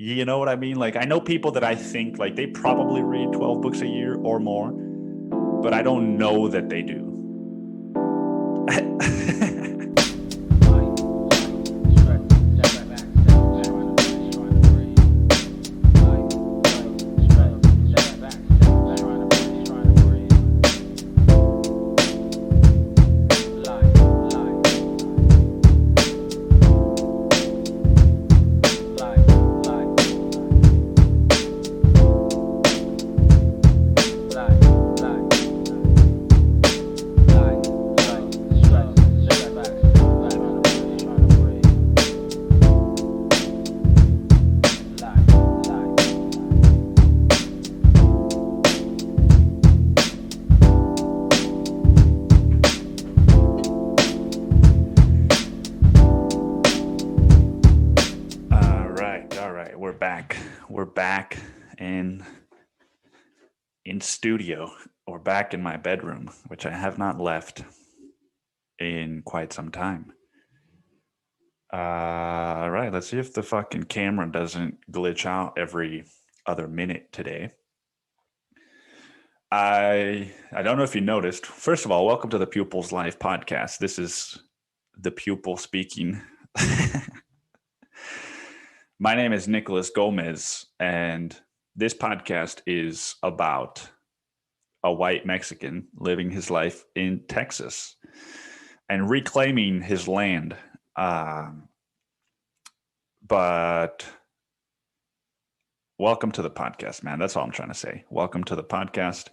You know what I mean? Like, I know people that I think like they probably read 12 books a year or more, but I don't know that they do. We're back in studio, or back in my bedroom, which I have not left in quite some time. All right, let's see if the fucking camera doesn't glitch out every other minute today. I don't know if you noticed. First of all, welcome to the Pupils Live podcast. This is the pupil speaking. My name is Nicholas Gomez, and this podcast is about a white Mexican living his life in Texas and reclaiming his land. But welcome to the podcast, man. That's all I'm trying to say. Welcome to the podcast.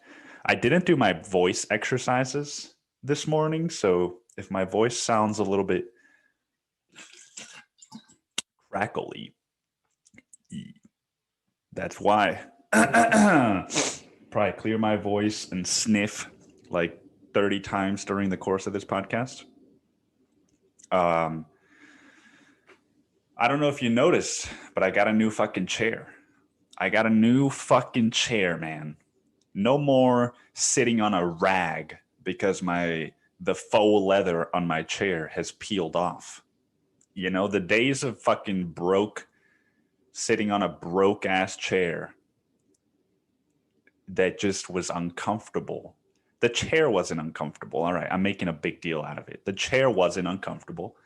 I didn't do my voice exercises this morning, so if my voice sounds a little bit crackly, that's why. Probably clear my voice and sniff like 30 times during the course of this podcast. I don't know if you noticed, but I got a new fucking chair. Man. No more sitting on a rag because the faux leather on my chair has peeled off. You know, the days of fucking sitting on a broke ass chair that just was uncomfortable. The chair wasn't uncomfortable. All right, I'm making a big deal out of it. The chair wasn't uncomfortable.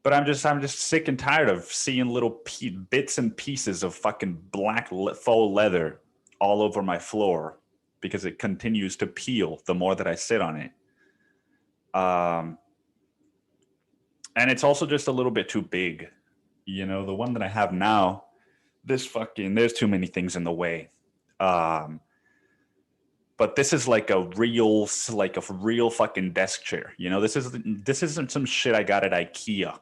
But I'm just sick and tired of seeing little bits and pieces of fucking black faux leather all over my floor because it continues to peel the more that I sit on it. And it's also just a little bit too big. You know, the one that I have now, there's too many things in the way. But this is like a real fucking desk chair. You know, this isn't some shit I got at IKEA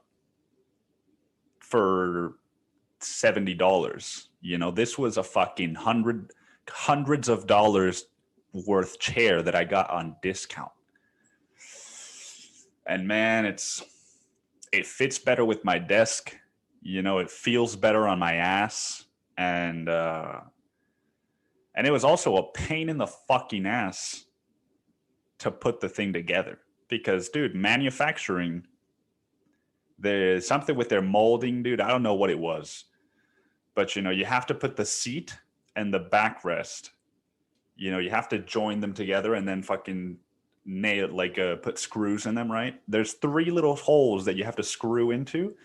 for $70. You know, this was a fucking hundreds of dollars worth chair that I got on discount. And man, it fits better with my desk. You know, it feels better on my ass. And it was also a pain in the fucking ass to put the thing together. Because, dude, manufacturing, there's something with their molding, dude. I don't know what it was. But, you know, you have to put the seat and the backrest. You know, you have to join them together and then fucking nail, put screws in them, right? There's 3 little holes that you have to screw into.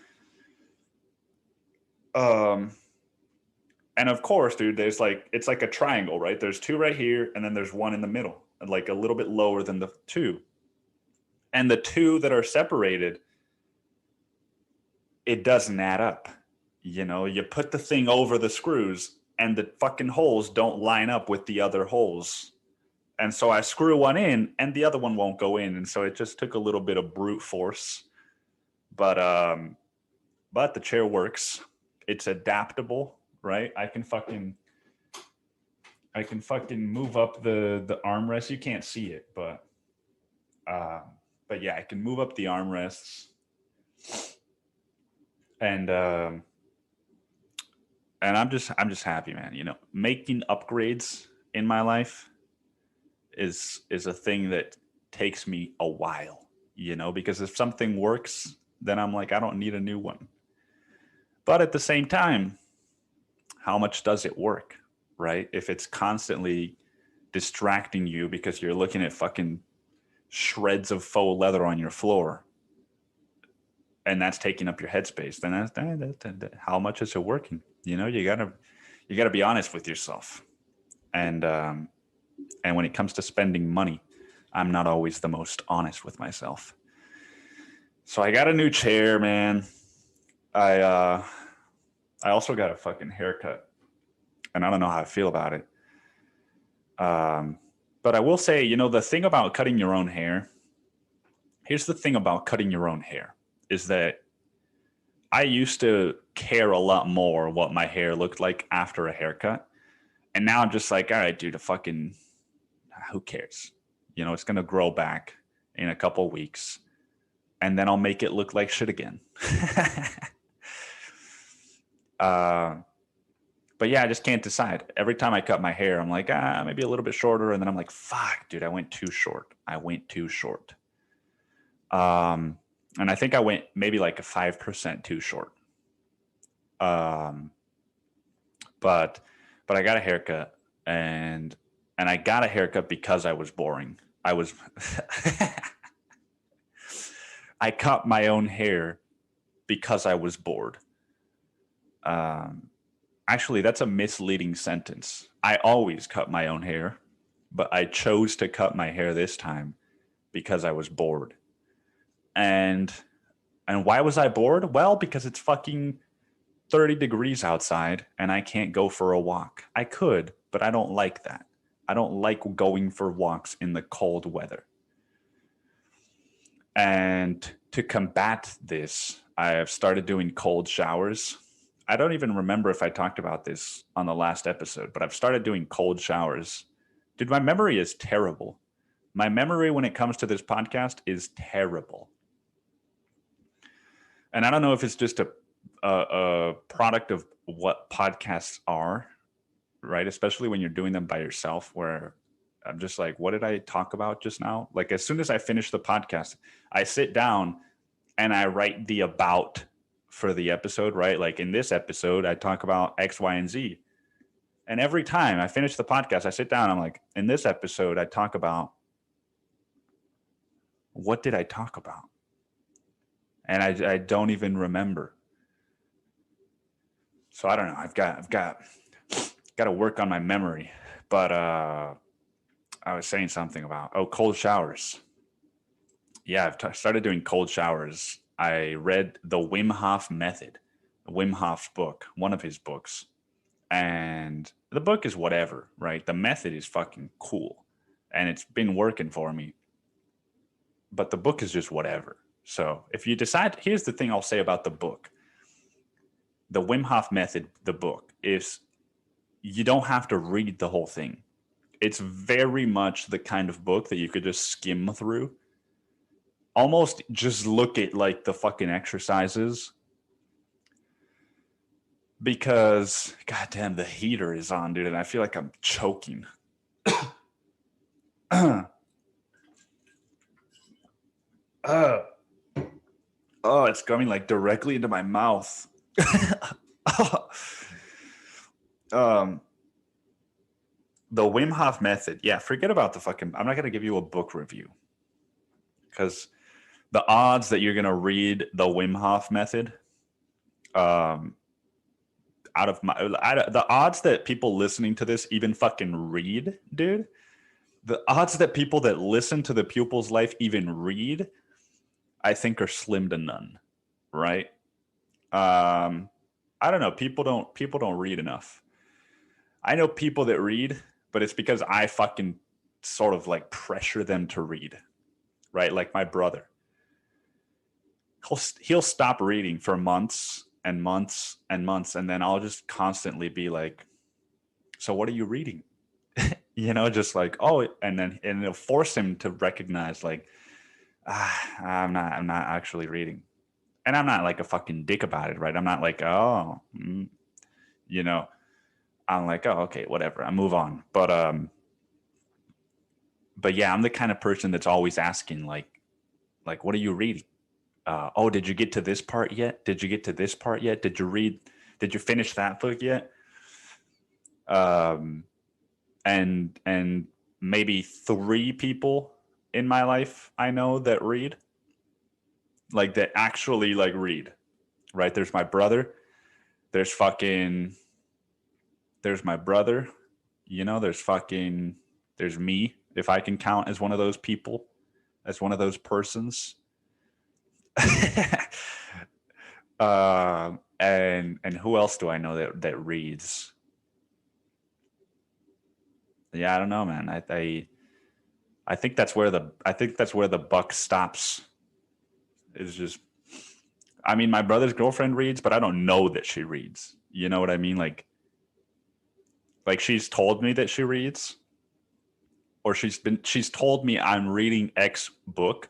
And of course, dude, it's like a triangle, right? There's 2 right here, and then there's 1 in the middle, like a little bit lower than the 2. And the 2 that are separated, it doesn't add up. You know, you put the thing over the screws, and the fucking holes don't line up with the other holes. And so I screw one in, and the other one won't go in. And so it just took a little bit of brute force. But the chair works. It's adaptable. Right, I can fucking move up the armrest. You can't see it, but yeah, I can move up the armrests, and I'm just happy, man. You know, making upgrades in my life is a thing that takes me a while. You know, because if something works, then I'm like, I don't need a new one. But at the same time, how much does it work, right? If it's constantly distracting you because you're looking at fucking shreds of faux leather on your floor, and that's taking up your headspace, then how much is it working? You know, you gotta be honest with yourself. And when it comes to spending money, I'm not always the most honest with myself. So I got a new chair, man. I also got a fucking haircut, and I don't know how I feel about it. But I will say, you know, the thing about cutting your own hair, here's the thing about cutting your own hair, is that I used to care a lot more what my hair looked like after a haircut. And now I'm just like, all right, dude, who cares? You know, it's going to grow back in a couple weeks, and then I'll make it look like shit again. But yeah, I just can't decide. Every time I cut my hair, I'm like, maybe a little bit shorter. And then I'm like, fuck, dude, I went too short. And I think I went maybe like a 5% too short. But I got a haircut, and I got a haircut because I was boring. I cut my own hair because I was bored. Actually, that's a misleading sentence. I always cut my own hair, but I chose to cut my hair this time because I was bored. And why was I bored? Well, because it's fucking 30 degrees outside and I can't go for a walk. I could, but I don't like that. I don't like going for walks in the cold weather. And to combat this, I have started doing cold showers. I don't even remember if I talked about this on the last episode, but I've started doing cold showers. Dude, my memory is terrible. My memory when it comes to this podcast is terrible. And I don't know if it's just a product of what podcasts are, right? Especially when you're doing them by yourself, where I'm just like, what did I talk about just now? Like, as soon as I finish the podcast, I sit down and I write the about for the episode, right? Like in this episode, I talk about X, Y, and Z. And every time I finish the podcast, I sit down, I'm like, in this episode, I talk about, what did I talk about? And I don't even remember. So I don't know. I've got to work on my memory. But I was saying something about, cold showers. Yeah, I've started doing cold showers. I read the Wim Hof Method, Wim Hof's book, one of his books. And the book is whatever, right? The method is fucking cool. And it's been working for me. But the book is just whatever. So if you decide, here's the thing I'll say about the book. The Wim Hof Method, the book, is you don't have to read the whole thing. It's very much the kind of book that you could just skim through. Almost just look at like the fucking exercises. Because, goddamn, the heater is on, dude, and I feel like I'm choking. It's coming like directly into my mouth. The Wim Hof Method. Yeah, forget about the fucking, I'm not going to give you a book review. Because the odds that you're going to read the Wim Hof Method, the odds that people listening to this even fucking read, dude, the odds that people that listen to the Pupil's Life even read, I think are slim to none, right? I don't know. People don't read enough. I know people that read, but it's because I fucking sort of like pressure them to read, right? Like my brother. He'll stop reading for months and months and months, and then I'll just constantly be like, so what are you reading? You know, just like, and it'll force him to recognize like, I'm not actually reading. And I'm not like a fucking dick about it, right? I'm not like, you know, I'm like, okay, whatever, I move on. But yeah, I'm the kind of person that's always asking like, what are you reading? oh, did you get to this part yet? Did you get to this part yet? Did you finish that book yet? And maybe 3 people in my life I know that read, like that actually like read, right? There's my brother. There's my brother, there's me, if I can count as one of those people, as one of those persons. And who else do I know that reads? Yeah, I don't know, man. I think that's where the buck stops. Is just, I mean, my brother's girlfriend reads, but I don't know that she reads. You know what I mean? Like she's told me that she reads, or she's told me I'm reading X book,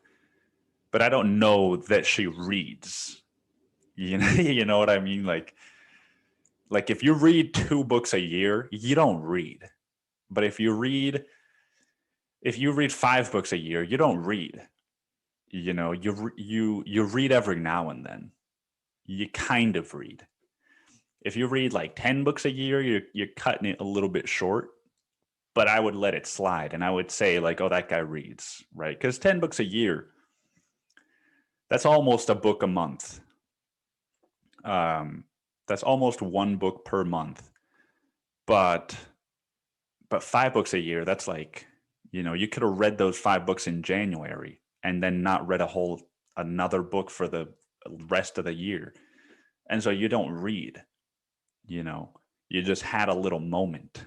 but I don't know that she reads. You know what I mean? Like if you read 2 books a year, you don't read. But if you read 5 books a year, you don't read. You read every now and then. You kind of read. If you read like 10 books a year, you're cutting it a little bit short. But I would let it slide, and I would say like, oh, that guy reads, right? Because 10 books a year, that's almost a book a month. That's almost 1 book per month. But 5 books a year, that's like, you could have read those 5 books in January and then not read another book for the rest of the year. And so you don't read, you just had a little moment.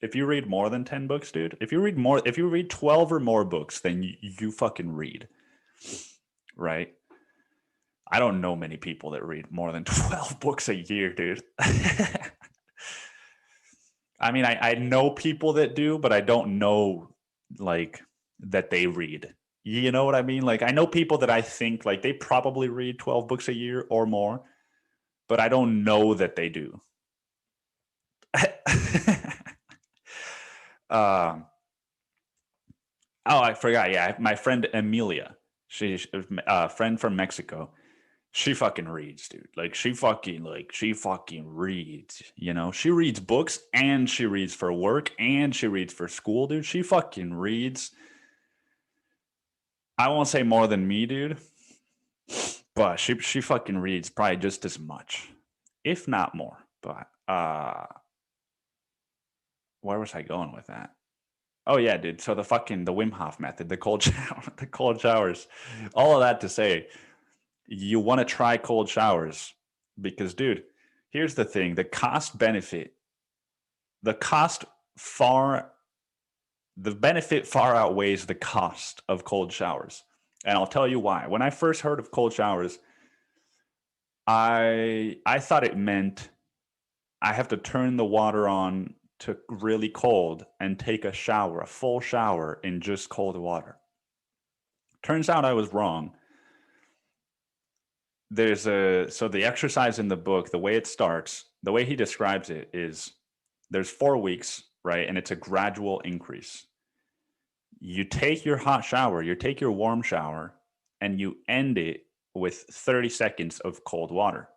If you read more than 10 books, dude, if you read 12 or more books, then you fucking read, right? I don't know many people that read more than 12 books a year, dude. I mean, I know people that do, but I don't know like that they read. You know what I mean? Like I know people that I think like they probably read 12 books a year or more, but I don't know that they do. Oh, I forgot. Yeah, my friend Amelia, she's a friend from Mexico. She fucking reads, dude. She fucking reads. She reads books and she reads for work and she reads for school, dude. She fucking reads. I won't say more than me, dude, but she fucking reads probably just as much, if not more. But where was I going with that? Oh yeah, dude. So the Wim Hof method, the cold shower, the cold showers, all of that to say, you want to try cold showers because, dude, here's the thing: the benefit far outweighs the cost of cold showers, and I'll tell you why. When I first heard of cold showers, I thought it meant I have to turn the water on to really cold and take a full shower in just cold water. Turns out I was wrong. So the exercise in the book, the way it starts, the way he describes it is there's 4 weeks, right? And it's a gradual increase. You take your hot shower, you take your warm shower, and you end it with 30 seconds of cold water.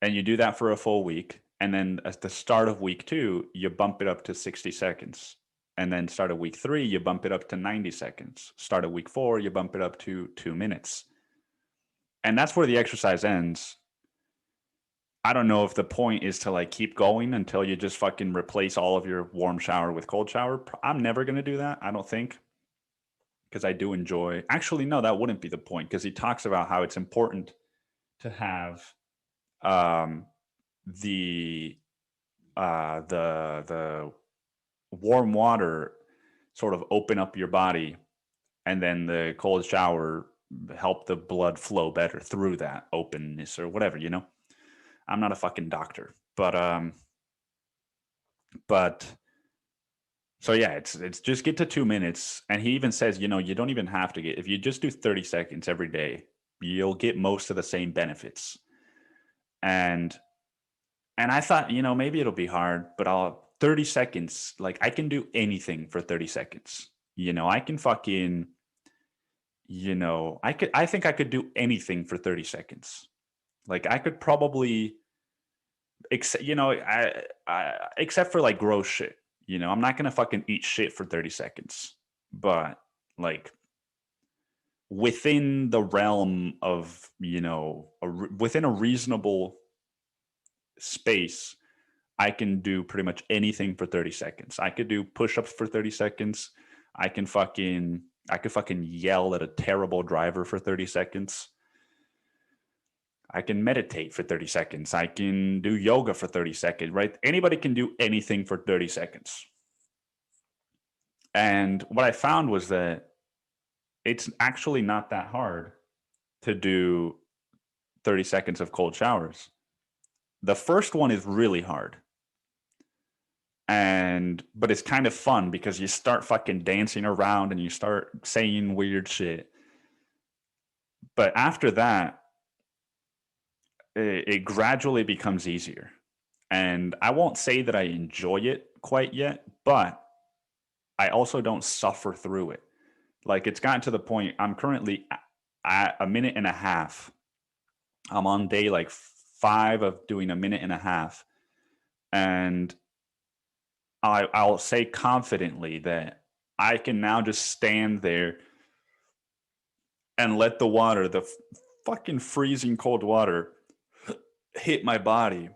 And you do that for a full week. And then at the start of week 2, you bump it up to 60 seconds. And then start of week 3, you bump it up to 90 seconds. Start of week 4, you bump it up to 2 minutes. And that's where the exercise ends. I don't know if the point is to keep going until you just fucking replace all of your warm shower with cold shower. I'm never going to do that, I don't think, because I do enjoy. Actually, no, that wouldn't be the point, because he talks about how it's important to have the warm water sort of open up your body, and then the cold shower help the blood flow better through that openness or whatever, I'm not a fucking doctor, but so yeah, it's just get to 2 minutes. And he even says, you don't even have to if you just do 30 seconds every day, you'll get most of the same benefits. And I thought, maybe it'll be hard, but 30 seconds, I can do anything for 30 seconds. I can fucking I think I could do anything for 30 seconds. Like I could probably, except for like gross shit. I'm not gonna fucking eat shit for 30 seconds. But like within the realm of, within a reasonable space, I can do pretty much anything for 30 seconds. I could do push-ups for 30 seconds. I could fucking yell at a terrible driver for 30 seconds. I can meditate for 30 seconds. I can do yoga for 30 seconds, right? Anybody can do anything for 30 seconds. And what I found was that it's actually not that hard to do 30 seconds of cold showers. The first one is really hard. But it's kind of fun because you start fucking dancing around and you start saying weird shit. But after that, it gradually becomes easier. And I won't say that I enjoy it quite yet, but I also don't suffer through it. Like it's gotten to the point I'm currently at a minute and a half. I'm on day like 5 of doing a minute and a half. And I'll say confidently that I can now just stand there and let the water, the fucking freezing cold water, hit my body,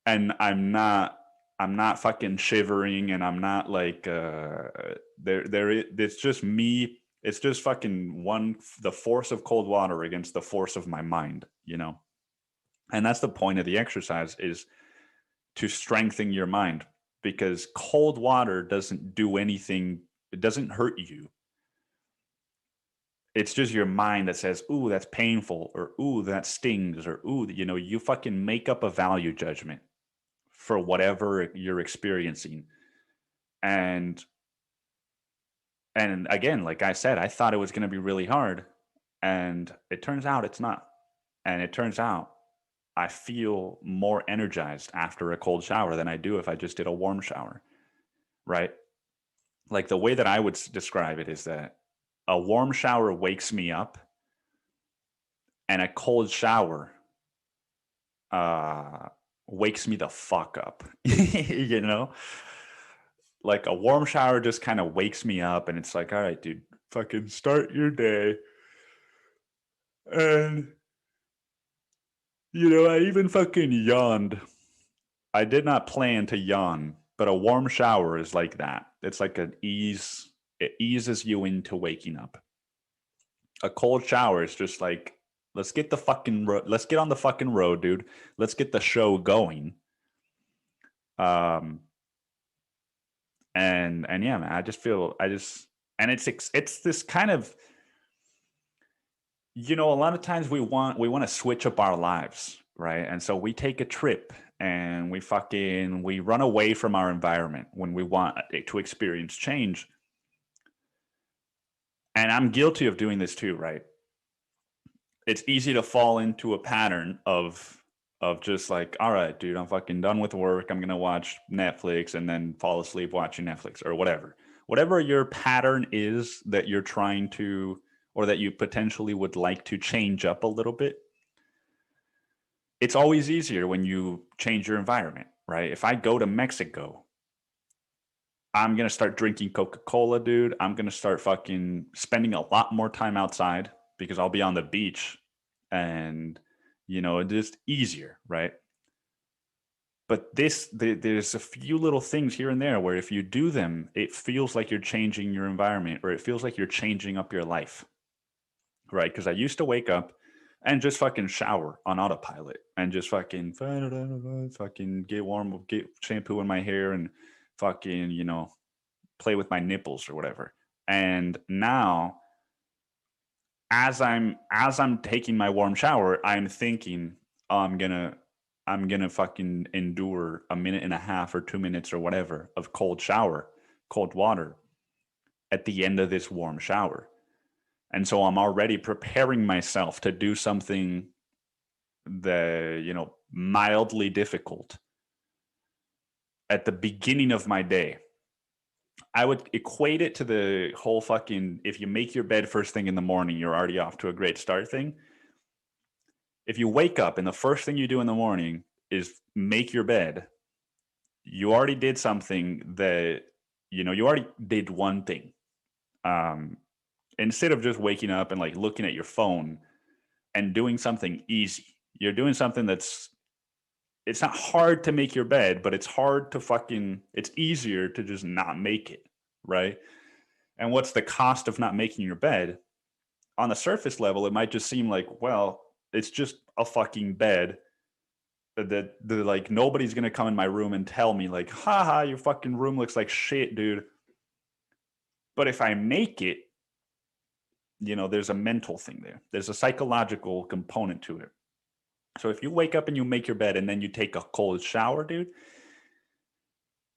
and I'm not fucking shivering, and I'm not like it's just me. It's just fucking the force of cold water against the force of my mind, and that's the point of the exercise, is to strengthen your mind, because cold water doesn't do anything. It doesn't hurt you. It's just your mind that says, ooh, that's painful, or ooh, that stings, or ooh, you fucking make up a value judgment for whatever you're experiencing. And again, like I said, I thought it was going to be really hard, and it turns out it's not. And it turns out I feel more energized after a cold shower than I do if I just did a warm shower, right? Like the way that I would describe it is that a warm shower wakes me up, and a cold shower wakes me the fuck up. Like a warm shower just kind of wakes me up, and it's like, all right, dude, fucking start your day. And I even fucking yawned. I did not plan to yawn, but a warm shower is like that. It's like it eases you into waking up. A cold shower is just like, let's get on the fucking road, dude. Let's get the show going. And yeah, man, and it's this kind of, a lot of times we want to switch up our lives, right? And so we take a trip and we run away from our environment when we want to experience change. And I'm guilty of doing this too, right? It's easy to fall into a pattern of just like, all right, dude, I'm fucking done with work. I'm going to watch Netflix and then fall asleep watching Netflix or whatever. Whatever your pattern is that you're trying to, or that you potentially would like to change up a little bit, it's always easier when you change your environment, right? If I go to Mexico, I'm going to start drinking Coca-Cola, dude. I'm going to start fucking spending a lot more time outside because I'll be on the beach, and, it's just easier, right? But there's a few little things here and there where if you do them, it feels like you're changing your environment, or it feels like you're changing up your life, right? Because I used to wake up and just fucking shower on autopilot and just fucking get warm, get shampoo in my hair, and fucking, play with my nipples or whatever. And now, as I'm taking my warm shower, I'm thinking, oh, I'm gonna fucking endure a minute and a half or 2 minutes or whatever of cold water at the end of this warm shower. And so I'm already preparing myself to do something mildly difficult at the beginning of my day. I would equate it to the whole fucking, if you make your bed first thing in the morning, you're already off to a great start thing. If you wake up and the first thing you do in the morning is make your bed, you already did something that, you already did one thing. Instead of just waking up and like looking at your phone and doing something easy, you're doing something it's not hard to make your bed, but it's hard to it's easier to just not make it, right? And what's the cost of not making your bed? On the surface level, it might just seem like, well, it's just a fucking bed that like nobody's gonna come in my room and tell me like, haha, your fucking room looks like shit, dude. But if I make it, there's a mental thing there. There's a psychological component to it. So if you wake up and you make your bed and then you take a cold shower, dude,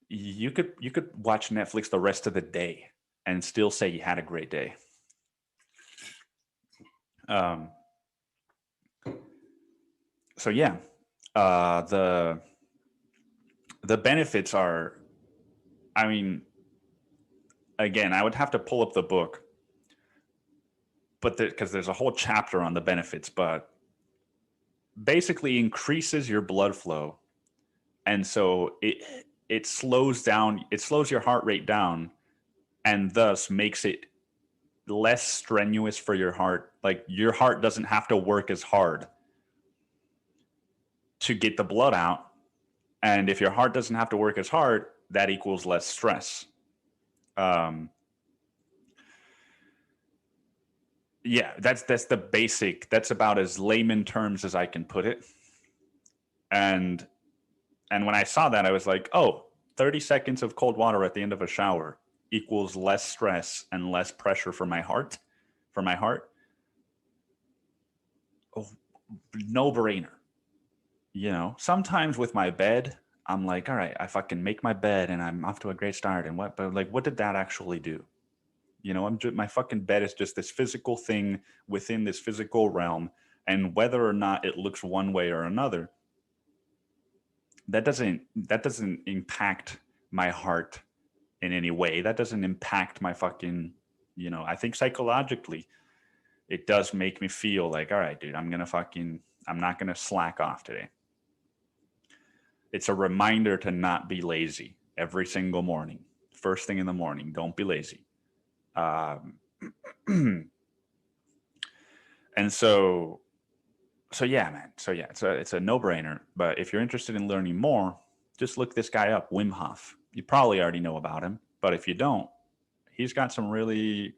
you could watch Netflix the rest of the day and still say you had a great day. So yeah, the benefits are, I mean, again, I would have to pull up the book, but because there's a whole chapter on the benefits, but basically increases your blood flow, and so it slows your heart rate down, and thus makes it less strenuous for your heart. Like your heart doesn't have to work as hard to get the blood out, and if your heart doesn't have to work as hard, that equals less stress. Yeah, that's the basic. That's about as layman terms as I can put it. And when I saw that, I was like, oh, 30 seconds of cold water at the end of a shower equals less stress and less pressure for my heart. Oh, no brainer. Sometimes with my bed, I'm like, all right, I fucking make my bed and I'm off to a great start. And what did that actually do? My fucking bed is just this physical thing within this physical realm. And whether or not it looks one way or another, that doesn't impact my heart in any way. That doesn't impact my fucking, I think psychologically, it does make me feel like, all right, dude, I'm not going to slack off today. It's a reminder to not be lazy every single morning. First thing in the morning, don't be lazy. And so yeah, man. So yeah, it's a no-brainer. But if you're interested in learning more, just look this guy up, Wim Hof. You probably already know about him, but if you don't, he's got some really,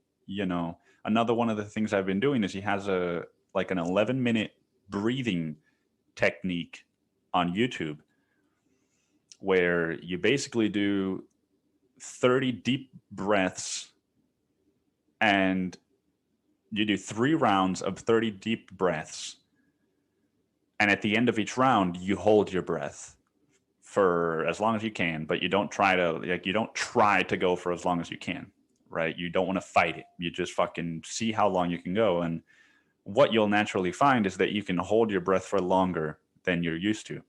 another one of the things I've been doing is he has an 11-minute breathing technique on YouTube where you basically do 30 deep breaths and you do 3 rounds of 30 deep breaths. And at the end of each round, you hold your breath for as long as you can, but you don't try to go for as long as you can, right? You don't want to fight it. You just fucking see how long you can go. And what you'll naturally find is that you can hold your breath for longer than you're used to.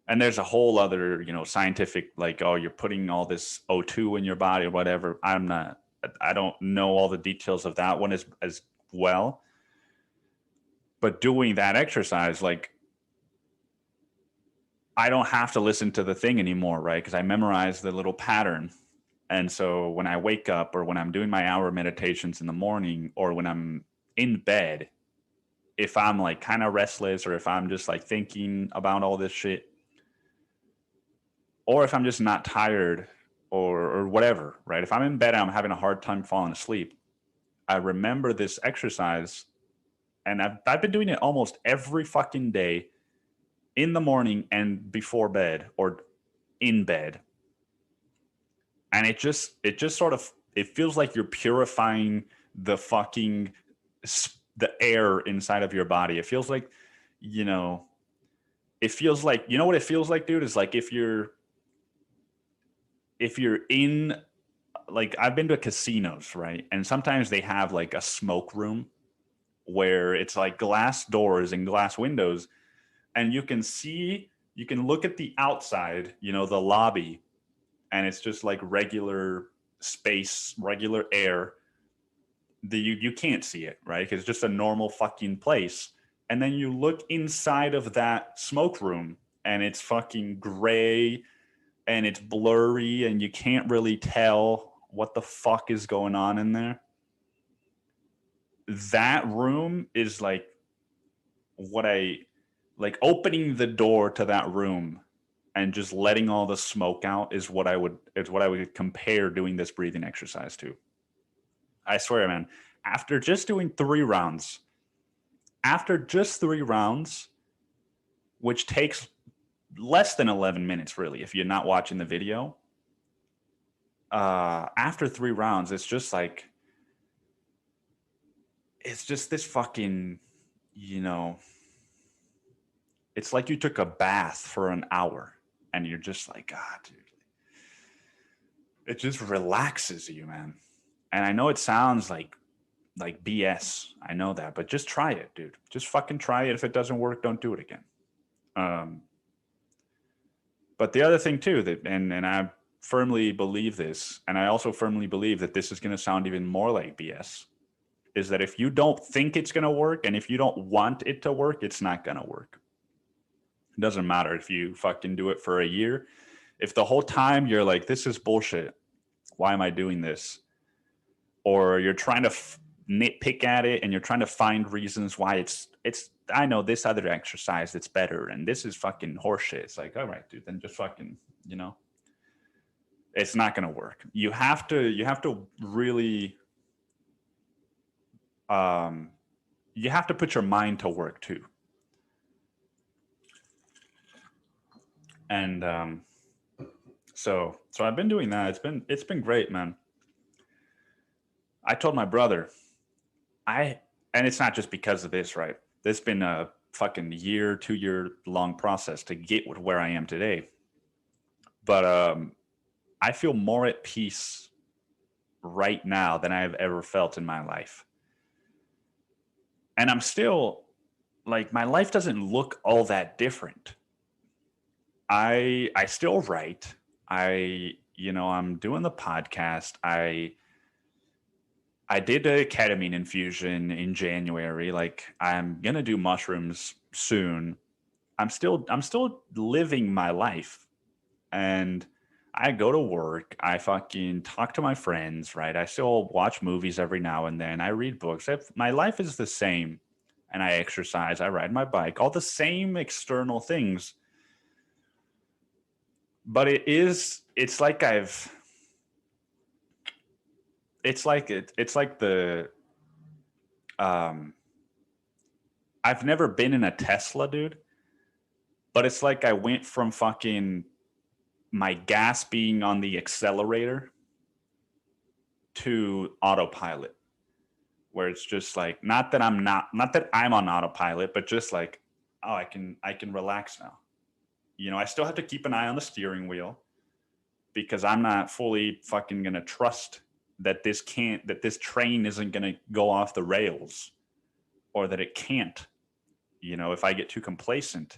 And there's a whole other, scientific, like, oh, you're putting all this O2 in your body or whatever. I don't know all the details of that one as well. But doing that exercise, like, I don't have to listen to the thing anymore, right? Because I memorized the little pattern. And so when I wake up or when I'm doing my hour meditations in the morning or when I'm in bed, if I'm like kind of restless or if I'm just like thinking about all this shit, or if I'm just not tired or whatever, right? If I'm in bed and I'm having a hard time falling asleep, I remember this exercise, and I've been doing it almost every fucking day in the morning and before bed or in bed. And it just sort of, it feels like you're purifying the fucking, the air inside of your body. It feels like, it feels like, what it feels like, dude, is like if you're in, like, I've been to casinos, right? And sometimes they have like a smoke room where it's like glass doors and glass windows, and you can look at the outside, the lobby, and it's just like regular space, regular air. You can't see it, right? Because it's just a normal fucking place. And then you look inside of that smoke room, and it's fucking gray, and it's blurry, and you can't really tell what the fuck is going on in there. That room is like what I like. Opening the door to that room and just letting all the smoke out is what I would compare doing this breathing exercise to. I swear, man. After just 3 rounds, which takes less than 11 minutes, really, if you're not watching the video. After 3 rounds, it's just like, it's just this fucking, it's like you took a bath for an hour, and you're just like, God, dude. It just relaxes you, man. And I know it sounds like BS. I know that, but just try it, dude. Just fucking try it. If it doesn't work, don't do it again. But the other thing too, that and I firmly believe this, and I also firmly believe that this is going to sound even more like BS, is that if you don't think it's going to work, and if you don't want it to work, it's not going to work. It doesn't matter if you fucking do it for a year. If the whole time you're like, this is bullshit, why am I doing this? Or you're trying to nitpick at it, and you're trying to find reasons why it's I know this other exercise that's better, and this is fucking horseshit. It's like, all right, dude, then just fucking, it's not going to work. You have to really, you have to put your mind to work too. And so I've been doing that. It's been great, man. I told my brother, and it's not just because of this, right? There's been a fucking 2-year long process to get where I am today. But I feel more at peace right now than I've ever felt in my life. And I'm still, like, my life doesn't look all that different. I still write. I'm doing the podcast. I did a ketamine infusion in January. Like, I'm going to do mushrooms soon. I'm still living my life. And I go to work. I fucking talk to my friends, right? I still watch movies every now and then. I read books. My life is the same. And I exercise. I ride my bike. All the same external things. But it's like I've never been in a Tesla, dude, but it's like I went from fucking my gas being on the accelerator to autopilot, where it's just like, not that I'm on autopilot, but just like, oh, I can relax now. I still have to keep an eye on the steering wheel, because I'm not fully fucking going to trust that this train isn't going to go off the rails, or that it can't, if I get too complacent.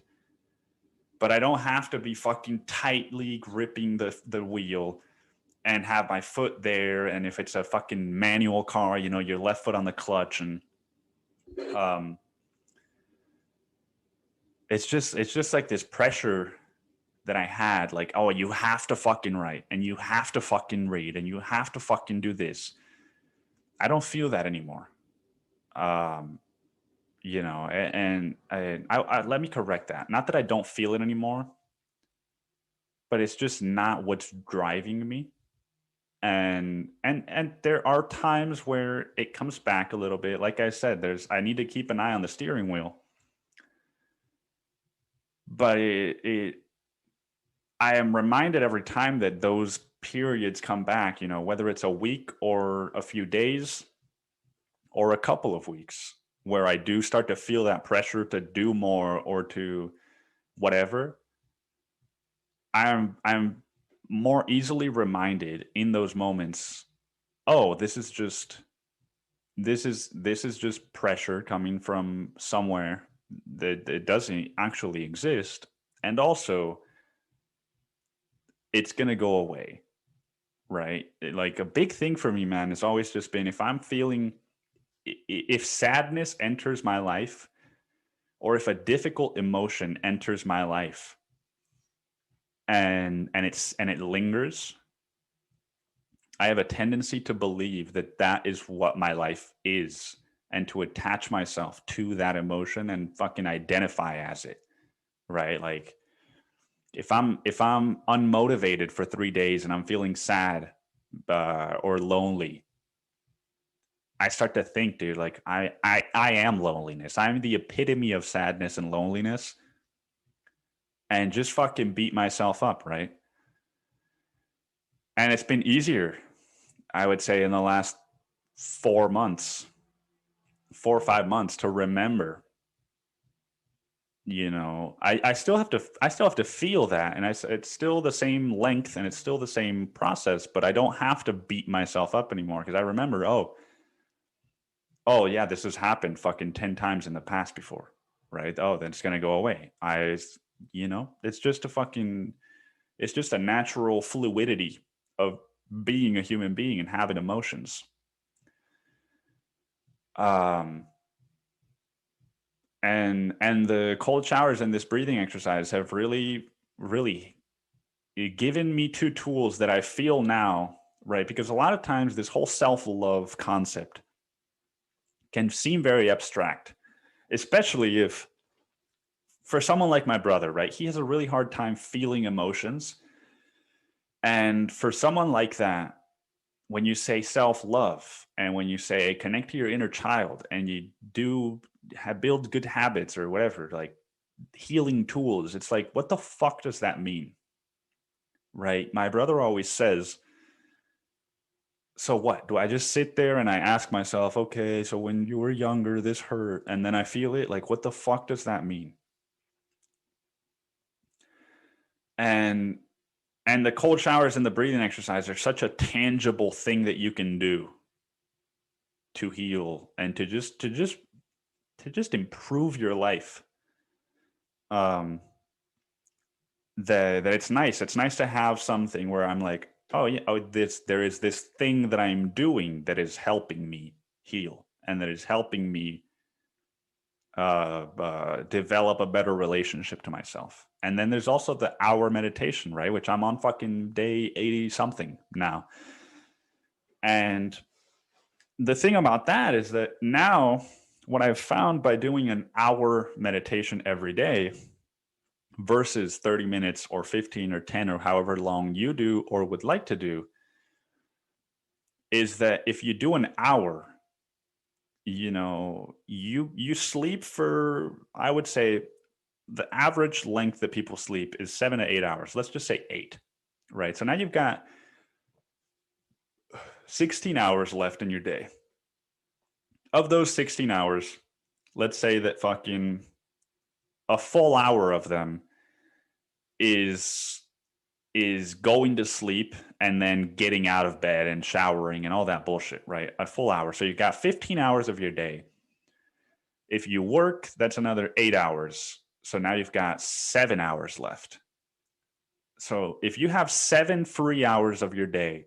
But I don't have to be fucking tightly gripping the wheel and have my foot there. And if it's a fucking manual car, your left foot on the clutch. And it's just like this pressure that I had, like, oh, you have to fucking write, and you have to fucking read, and you have to fucking do this. I don't feel that anymore. And I let me correct that. Not that I don't feel it anymore, but it's just not what's driving me. And there are times where it comes back a little bit. Like I said, I need to keep an eye on the steering wheel. But I am reminded every time that those periods come back, whether it's a week or a few days or a couple of weeks, where I do start to feel that pressure to do more or to whatever. I'm more easily reminded in those moments, oh, this is just pressure coming from somewhere that it doesn't actually exist. And also, it's going to go away, right? Like a big thing for me, man, has always just been, if I'm feeling, if sadness enters my life, or if a difficult emotion enters my life, and it lingers, I have a tendency to believe that that is what my life is, and to attach myself to that emotion and fucking identify as it, right? Like if I'm unmotivated for 3 days and I'm feeling sad or lonely, I start to think, dude, like I am loneliness. I'm the epitome of sadness and loneliness, and just fucking beat myself up, right? And it's been easier, I would say, in the last 4 or 5 months to remember, I still have to feel that, and it's still the same length and it's still the same process, but I don't have to beat myself up anymore, because I remember, oh yeah, this has happened fucking 10 times in the past before, right? Oh, then it's going to go away. It's just a natural fluidity of being a human being and having emotions. And the cold showers and this breathing exercise have really, really given me two tools that I feel now, right? Because a lot of times this whole self-love concept can seem very abstract, especially if, for someone like my brother, right? He has a really hard time feeling emotions. And for someone like that, when you say self-love and when you say connect to your inner child and you build good habits or whatever, like healing tools, it's like, what the fuck does that mean? Right? My brother always says, so what? Do I just sit there and I ask myself, okay, so when you were younger, this hurt, and then I feel it? Like, what the fuck does that mean? And the cold showers and the breathing exercise are such a tangible thing that you can do to heal and to just improve your life. That it's nice. It's nice to have something where I'm like, oh yeah, there is this thing that I'm doing that is helping me heal and that is helping me develop a better relationship to myself. And then there's also the hour meditation, right? Which I'm on fucking day 80 something now. And the thing about that is that now what I've found by doing an hour meditation every day versus 30 minutes or 15 or 10 or however long you do or would like to do, is that if you do an hour, you sleep for, I would say, the average length that people sleep is 7 to 8 hours. Let's just say 8, right? So now you've got 16 hours left in your day. Of those 16 hours, let's say that fucking a full hour of them is going to sleep and then getting out of bed and showering and all that bullshit, right? A full hour. So you've got 15 hours of your day. If you work, that's another 8 hours. So now you've got 7 hours left. So if you have 7 free hours of your day,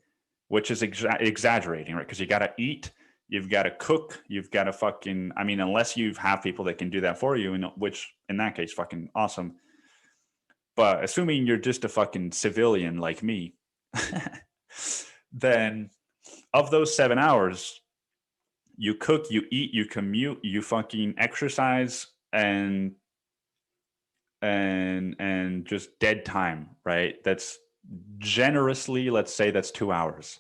which is exaggerating, right? Because you got to eat, you've got to cook, you've got to fucking, I mean, unless you have people that can do that for you, which in that case, fucking awesome. But assuming you're just a fucking civilian like me, then of those 7 hours, you cook, you eat, you commute, you fucking exercise, and just dead time, right? That's generously, let's say that's 2 hours.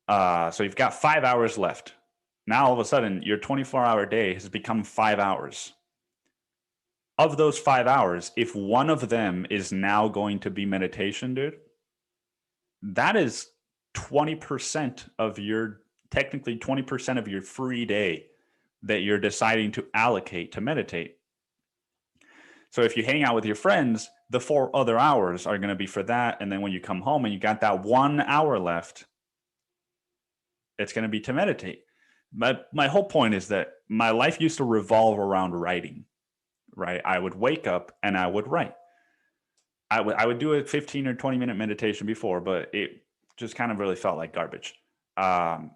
So you've got 5 hours left. Now all of a sudden your 24-hour day has become 5 hours. Of those 5 hours, if one of them is now going to be meditation, dude, that is 20% of your, technically 20% of your free day that you're deciding to allocate to meditate. So if you hang out with your friends, the 4 other hours are going to be for that. And then when you come home and you got that 1 hour left, it's going to be to meditate. But my whole point is that my life used to revolve around writing, right? I would wake up and I would write. I would do a 15 or 20-minute meditation before, but it just kind of really felt like garbage. Um,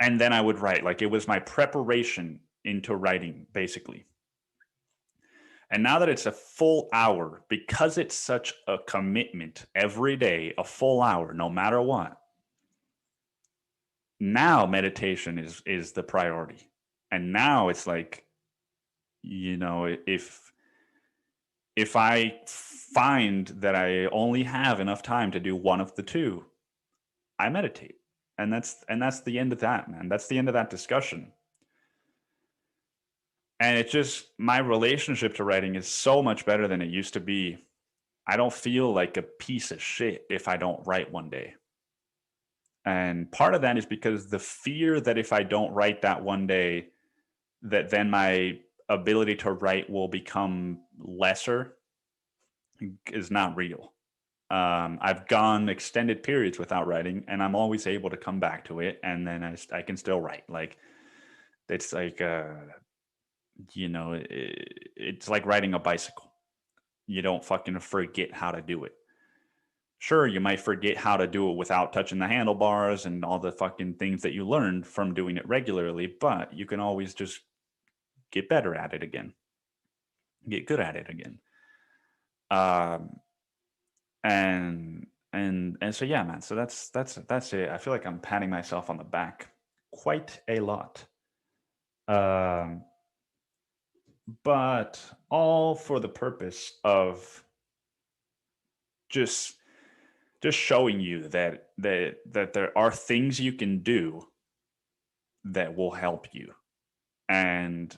and then I would write. Like, it was my preparation into writing, basically. And now that it's a full hour, because it's such a commitment every day, a full hour, no matter what, now meditation is the priority. And now it's like, if I find that I only have enough time to do one of the two, I meditate. And that's the end of that, man. That's the end of that discussion. And it's just, my relationship to writing is so much better than it used to be. I don't feel like a piece of shit if I don't write one day. And part of that is because the fear that if I don't write that one day, that then my ability to write will become lesser is not real. I've gone extended periods without writing, and I'm always able to come back to it, and then I can still write. Like, it's like, it's like riding a bicycle. You don't fucking forget how to do it. Sure, you might forget how to do it without touching the handlebars and all the fucking things that you learned from doing it regularly, but you can always just get better at it again, get good at it again. Um, and so yeah, man. So that's it. I feel like I'm patting myself on the back quite a lot. Um, but all for the purpose of just showing you that there are things you can do that will help you. And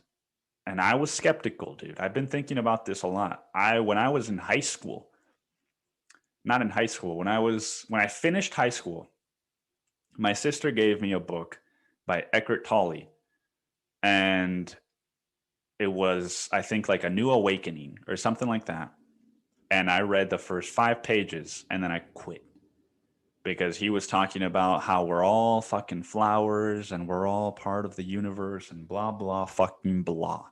I was skeptical, dude. I've been thinking about this a lot. When I was in high school, not in high school, when I finished high school, my sister gave me a book by Eckhart Tolle, and it was, I think, like A New Awakening or something like that. And I read the first 5 pages and then I quit, because he was talking about how we're all fucking flowers and we're all part of the universe and blah, blah, fucking blah.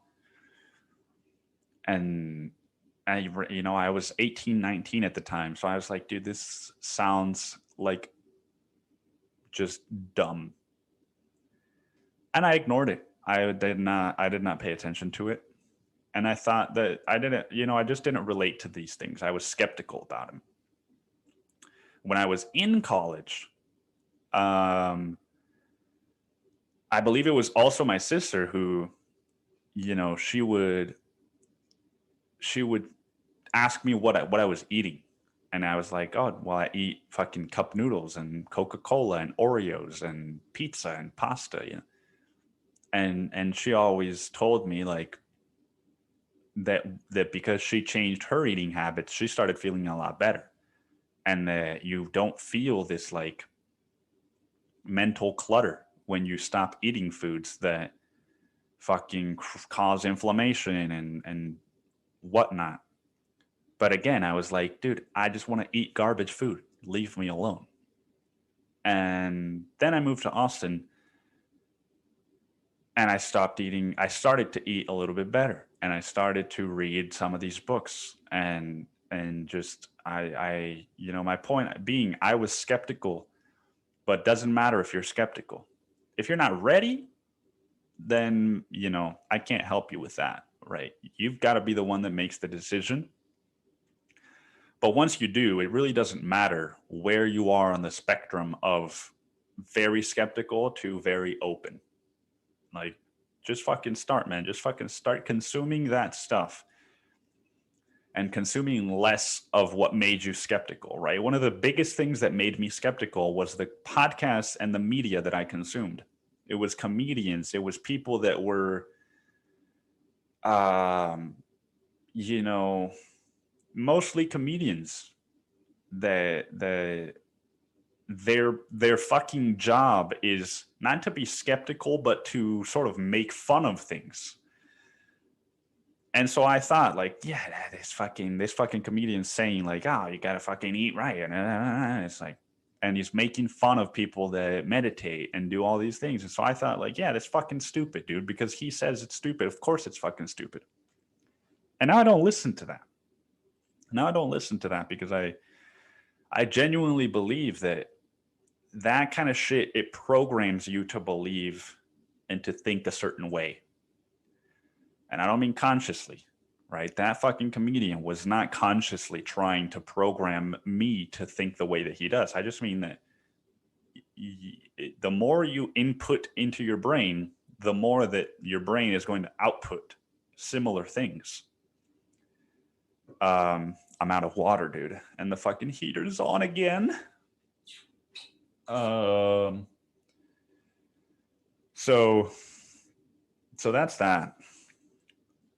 And I was 18, 19 at the time. So I was like, dude, this sounds like just dumb. And I ignored it. I did not pay attention to it. And I thought that I just didn't relate to these things. I was skeptical about them. When I was in college, I believe it was also my sister who, she would ask me what I was eating. And I was like, oh, well, I eat fucking cup noodles and Coca-Cola and Oreos and pizza and pasta, And she always told me, like, that because she changed her eating habits, she started feeling a lot better. And that you don't feel this, like, mental clutter when you stop eating foods that fucking cause inflammation and whatnot. But again, I was like, dude, I just want to eat garbage food. Leave me alone. And then I moved to Austin and I stopped eating. I started to eat a little bit better, and I started to read some of these books, and just my point being, I was skeptical, but doesn't matter if you're skeptical. If you're not ready, then I can't help you with that, right? You've got to be the one that makes the decision. But once you do, it really doesn't matter where you are on the spectrum of very skeptical to very open. Like, just fucking start, man. Just fucking start consuming that stuff and consuming less of what made you skeptical, right? One of the biggest things that made me skeptical was the podcasts and the media that I consumed. It was comedians. It was people that were, mostly comedians that their fucking job is not to be skeptical, but to sort of make fun of things. And so I thought, like, yeah, this fucking comedian saying, like, oh, you gotta fucking eat right, and it's like, and he's making fun of people that meditate and do all these things. And so I thought, like, yeah, that's fucking stupid, dude, because he says it's stupid. Of course it's fucking stupid. And now I don't listen to that. Now I don't listen to that because I genuinely believe that kind of shit, it programs you to believe and to think a certain way. And I don't mean consciously, right? That fucking comedian was not consciously trying to program me to think the way that he does. I just mean that the more you input into your brain, the more that your brain is going to output similar things. I'm out of water, dude, and the fucking heater's on again. So that's that.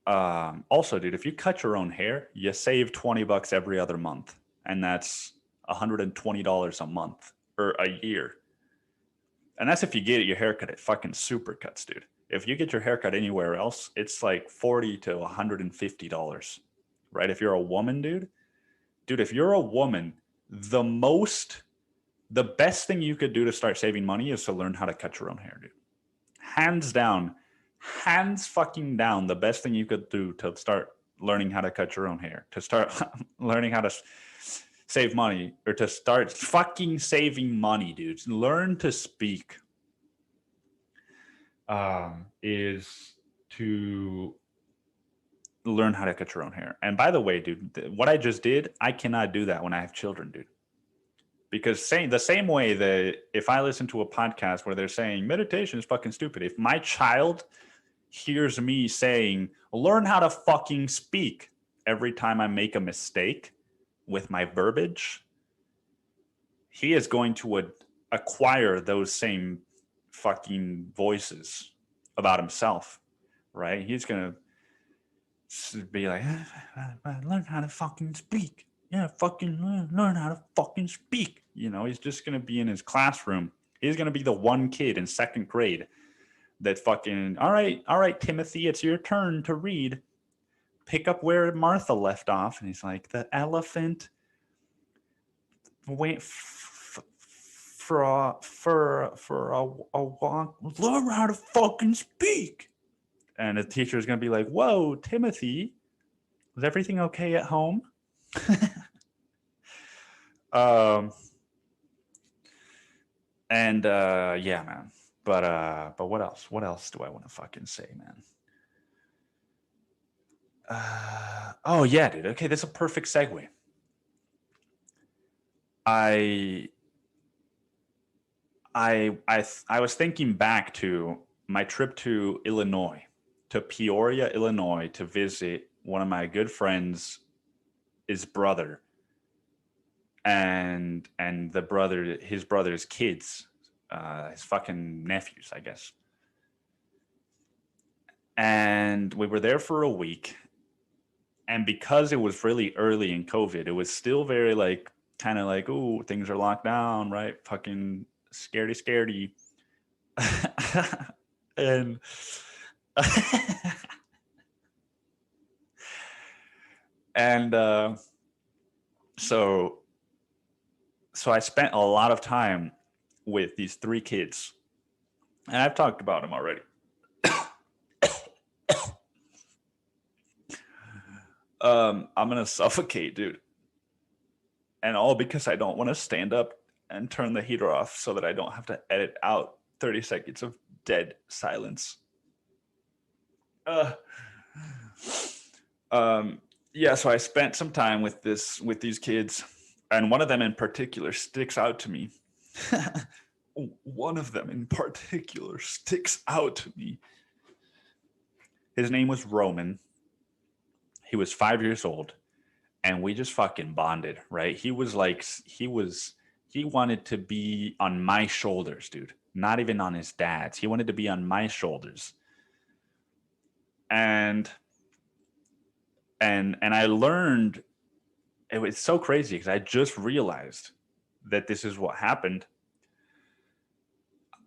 Also, dude, if you cut your own hair, you save $20 every other month, and that's $120 a month or a year. And that's if you get your haircut at fucking Supercuts, dude. If you get your haircut anywhere else, it's like $40 to $150, right? If you're a woman, dude, if you're a woman, the best thing you could do to start saving money is to learn how to cut your own hair, dude. Hands fucking down, the best thing you could do to start learning how to cut your own hair, to start learning how to save money, or to start fucking saving money, dudes. Learn to speak. Is to learn how to cut your own hair. And by the way, dude, what I just did, I cannot do that when I have children, dude. Because the same way that if I listen to a podcast where they're saying meditation is fucking stupid, if my child hears me saying, learn how to fucking speak every time I make a mistake with my verbiage, he is going to acquire those same fucking voices about himself, right? He's going to be like, learn how to fucking speak. Yeah, fucking learn how to fucking speak. You know, he's just going to be in his classroom. He's going to be the one kid in second grade that fucking, all right, Timothy, it's your turn to read. Pick up where Martha left off. And he's like, the elephant went for a walk. Learn how to fucking speak. And the teacher is going to be like, whoa, Timothy, is everything okay at home? Yeah, man. But what else? What else do I want to fucking say, man? Oh yeah, dude. Okay, that's a perfect segue. I was thinking back to my trip to Illinois, to Peoria, Illinois, to visit one of my good friends, his brother, and his brother's kids, his fucking nephews, I guess. And we were there for a week. And because it was really early in COVID, it was still very like, kind of like, ooh, things are locked down, right? Fucking scaredy. And and so I spent a lot of time with these three kids, and I've talked about them already. I'm gonna suffocate, dude, and all because I don't want to stand up and turn the heater off so that I don't have to edit out 30 seconds of dead silence. Yeah, so I spent some time with these kids, and one of them in particular sticks out to me. One of them in particular sticks out to me. His name was Roman. He was 5 years old, and we just fucking bonded, right? He wanted to be on my shoulders, dude. Not even on his dad's. He wanted to be on my shoulders. And I learned, it was so crazy because I just realized that this is what happened.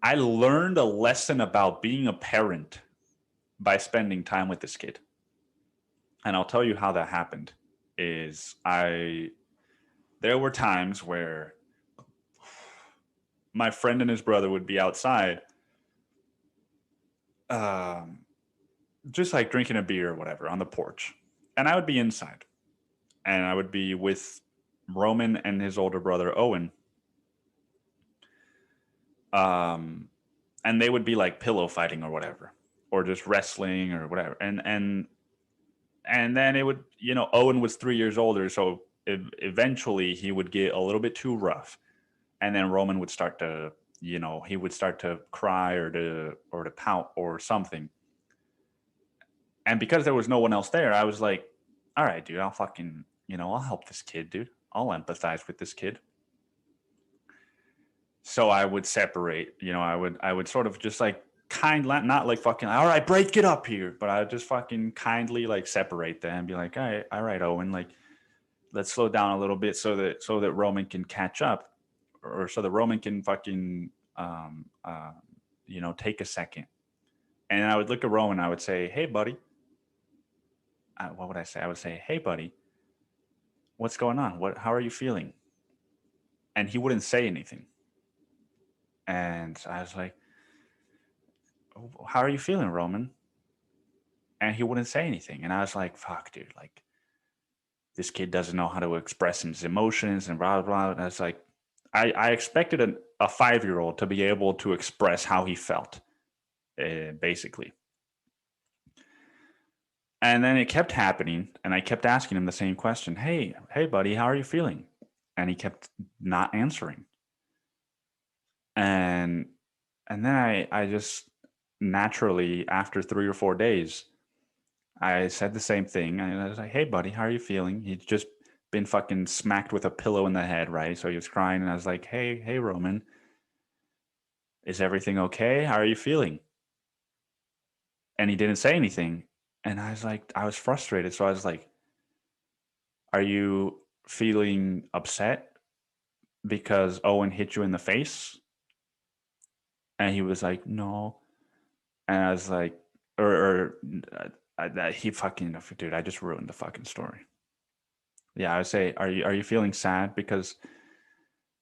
I learned a lesson about being a parent by spending time with this kid. And I'll tell you how that happened. There were times where my friend and his brother would be outside, just like drinking a beer or whatever on the porch. And I would be inside. and I would be with Roman and his older brother Owen. And they would be like pillow fighting or whatever, or just wrestling or whatever. And then it would, Owen was 3 years older, so eventually he would get a little bit too rough, and then Roman would start to, he would start to cry or to pout or something. And because there was no one else there, I was like, all right, dude, I'll fucking, I'll help this kid, dude. I'll empathize with this kid. So I would separate, I would sort of just like not like fucking, all right, break it up here, but I would just fucking kindly like separate them and be like, all right, Owen, like, let's slow down a little bit so that Roman can catch up, or so that Roman can fucking, take a second. And I would look at Roman, I would say, hey, buddy. What would I say? I would say, hey, buddy, what's going on? How are you feeling? And he wouldn't say anything. And I was like, how are you feeling, Roman? And he wouldn't say anything. And I was like, fuck, dude, like, this kid doesn't know how to express his emotions and blah, blah, blah. And I was like, I expected a 5-year-old to be able to express how he felt, basically. And then it kept happening, and I kept asking him the same question. Hey, buddy, how are you feeling? And he kept not answering. And then I just naturally, after 3 or 4 days, I said the same thing. And I was like, hey, buddy, how are you feeling? He'd just been fucking smacked with a pillow in the head, right? So he was crying, and I was like, hey, Roman, is everything okay? How are you feeling? And he didn't say anything. And I was like, I was frustrated. So I was like, are you feeling upset because Owen hit you in the face? And he was like, no. And I was like, he fucking, dude, I just ruined the fucking story. Yeah, I would say, are you feeling sad because,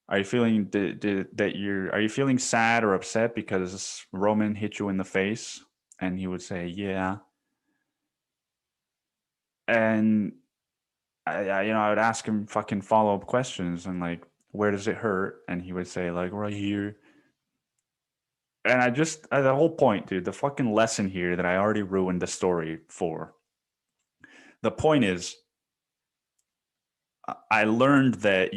are you feeling are you feeling sad or upset because Roman hit you in the face? And he would say, yeah. And I would ask him fucking follow-up questions and like, where does it hurt? And he would say like, right here. And the whole point, dude, the fucking lesson here that I already ruined the story for. The point is, I learned that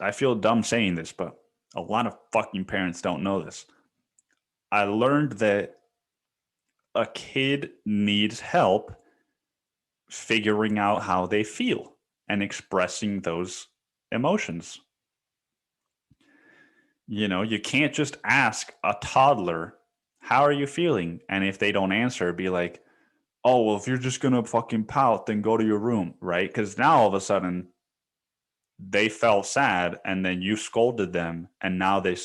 I feel dumb saying this, but a lot of fucking parents don't know this. I learned that a kid needs help figuring out how they feel and expressing those emotions. You can't just ask a toddler, how are you feeling? And if they don't answer, be like, oh, well, if you're just going to fucking pout, then go to your room, right? Because now all of a sudden they felt sad and then you scolded them. And now they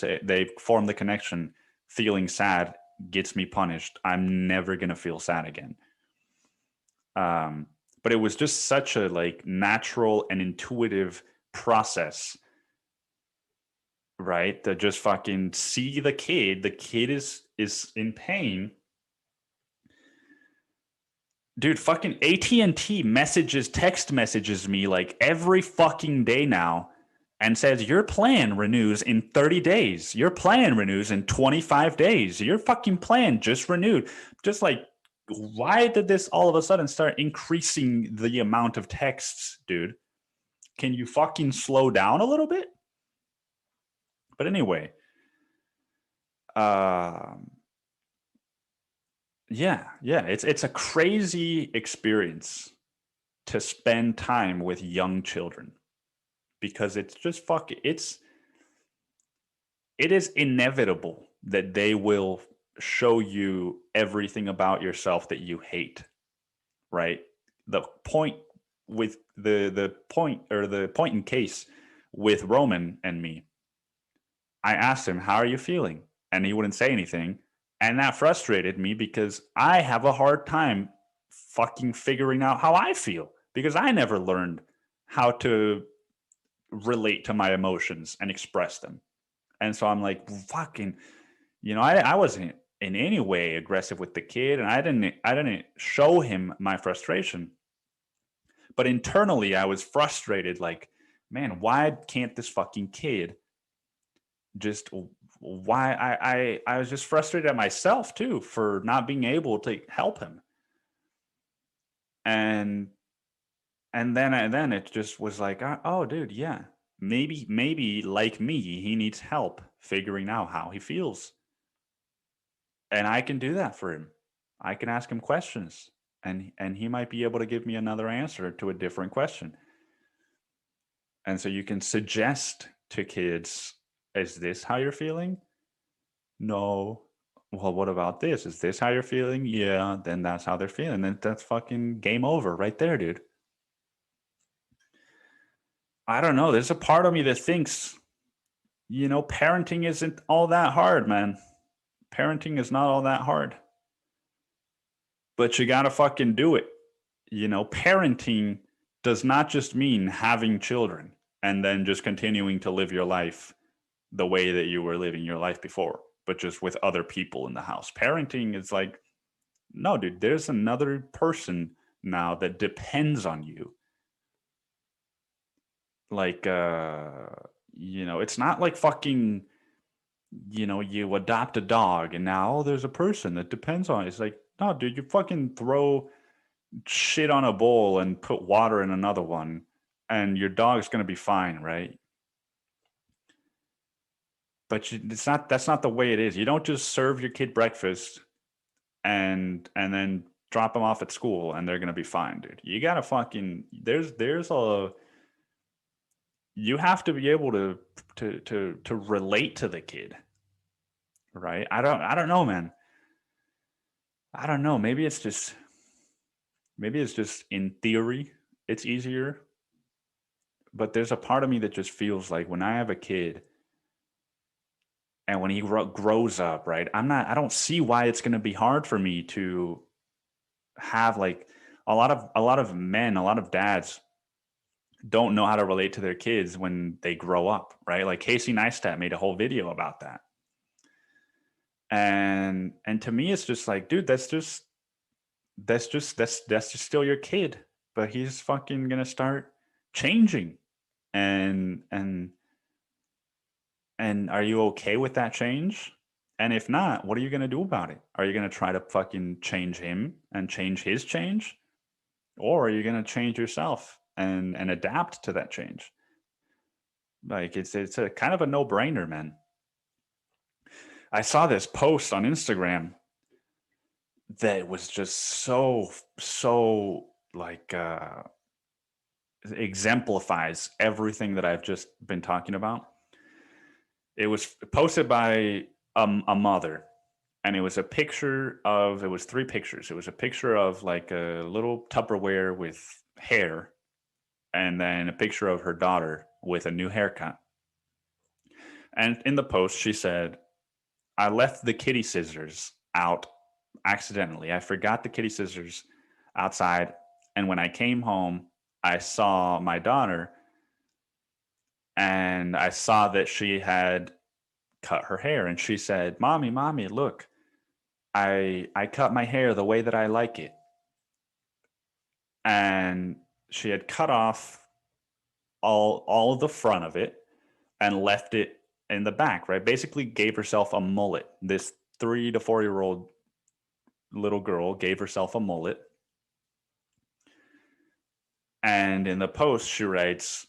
form the connection. Feeling sad gets me punished. I'm never going to feel sad again. But it was just such a like natural and intuitive process, right? To just fucking see the kid is in pain. Dude, fucking AT&T text messages me like every fucking day now and says, your plan renews in 30 days. Your plan renews in 25 days. Your fucking plan just renewed. Just like, why did this all of a sudden start increasing the amount of texts, dude? Can you fucking slow down a little bit? But anyway, yeah, it's a crazy experience to spend time with young children because it's just it is inevitable that they will show you everything about yourself that you hate, right? The point with the point in case with Roman and me, I asked him, how are you feeling? And he wouldn't say anything. And that frustrated me because I have a hard time fucking figuring out how I feel because I never learned how to relate to my emotions and express them. And so I'm like, fucking, I wasn't in any way aggressive with the kid and I didn't show him my frustration. But internally, I was frustrated. Like, man, why can't this fucking kid just? Why I was just frustrated at myself too for not being able to help him. And then it just was like, oh, dude, yeah, maybe like me, he needs help figuring out how he feels, and I can do that for him. I can ask him questions, and he might be able to give me another answer to a different question. And so you can suggest to kids, is this how you're feeling? No. Well, what about this? Is this how you're feeling? Yeah, then that's how they're feeling. Then that's fucking game over right there, dude. I don't know. There's a part of me that thinks, parenting isn't all that hard, man. Parenting is not all that hard. But you got to fucking do it. Parenting does not just mean having children and then just continuing to live your life the way that you were living your life before, but just with other people in the house. Parenting is like, no, dude, there's another person now that depends on you. Like, it's not like fucking, you adopt a dog and now there's a person that depends on it. It's like, no, dude, you fucking throw shit on a bowl and put water in another one and your dog's going to be fine, right? But that's not the way it is. You don't just serve your kid breakfast and then drop them off at school and they're going to be fine, dude. You got to fucking you have to be able to relate to the kid. Right? I don't know, man. I don't know. Maybe it's just in theory it's easier, but there's a part of me that just feels like when I have a kid and when he grows up, right? I don't see why it's going to be hard for me to have like a lot of men, a lot of dads don't know how to relate to their kids when they grow up, right? Like Casey Neistat made a whole video about that. And to me it's just like, dude, that's just still your kid, but he's fucking going to start changing. And are you okay with that change? And if not, what are you going to do about it? Are you going to try to fucking change him and change his change? Or are you going to change yourself and adapt to that change? Like it's a kind of a no-brainer, man. I saw this post on Instagram that was just so like exemplifies everything that I've just been talking about. It was posted by a mother, and it was a picture of, it was three pictures. It was a picture of like a little Tupperware with hair, and then a picture of her daughter with a new haircut. And in the post, she said, I left the kitty scissors out accidentally. I forgot the kitty scissors outside. And when I came home, I saw my daughter and I saw that she had cut her hair. And she said, Mommy, look, I cut my hair the way that I like it. And she had cut off all of the front of it and left it in the back, right? Basically gave herself a mullet. This 3 to 4-year-old little girl gave herself a mullet. And in the post, she writes,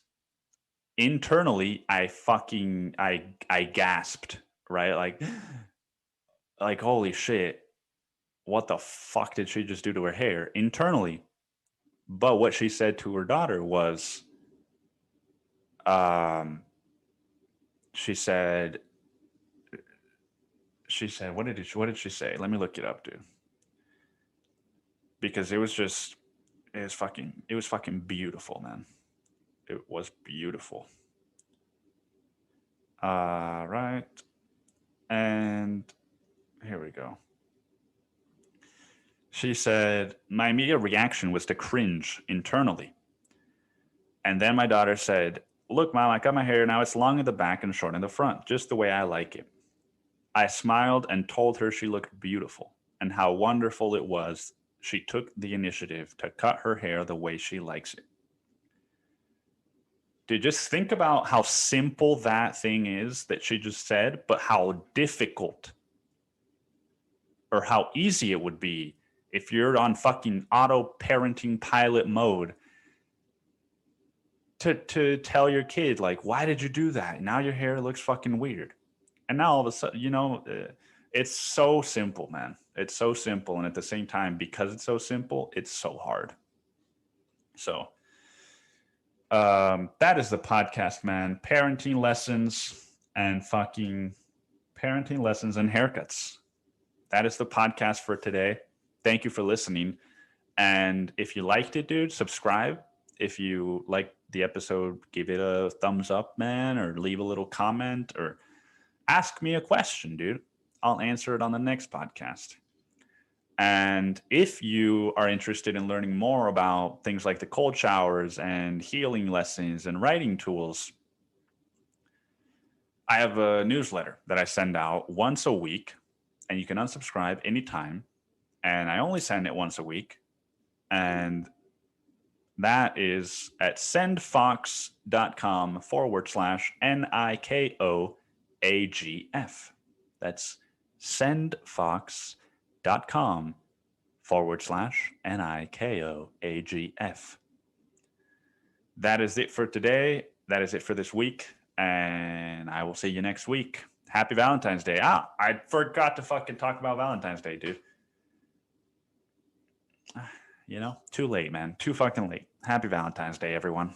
internally, I gasped, right? Like, holy shit, what the fuck did she just do to her hair internally? But what she said to her daughter was, she said, what did she say? Let me look it up, dude. Because it was fucking beautiful, man. It was beautiful. Right. And here we go. She said, my immediate reaction was to cringe internally. And then my daughter said, look, Mom, I cut my hair. Now it's long in the back and short in the front, just the way I like it. I smiled and told her she looked beautiful and how wonderful it was she took the initiative to cut her hair the way she likes it. Dude, just think about how simple that thing is that she just said, but how difficult or how easy it would be if you're on fucking auto parenting pilot mode to tell your kid, like, why did you do that? Now your hair looks fucking weird. And now all of a sudden, it's so simple, man. It's so simple. And at the same time, because it's so simple, it's so hard. So that is the podcast, man. Parenting lessons and haircuts. That is the podcast for today. Thank you for listening. And if you liked it, dude, subscribe. If you liked the episode, give it a thumbs up, man, or leave a little comment or ask me a question, dude. I'll answer it on the next podcast. And if you are interested in learning more about things like the cold showers and healing lessons and writing tools, I have a newsletter that I send out once a week, and you can unsubscribe anytime. And I only send it once a week. And that is at sendfox.com/NIKOAGF. That's sendfox.com/NIKOAGF. That is it for today. That is it for this week. And I will see you next week. Happy Valentine's Day. I forgot to fucking talk about Valentine's Day, dude. Too late, man. Too fucking late. Happy Valentine's Day, everyone.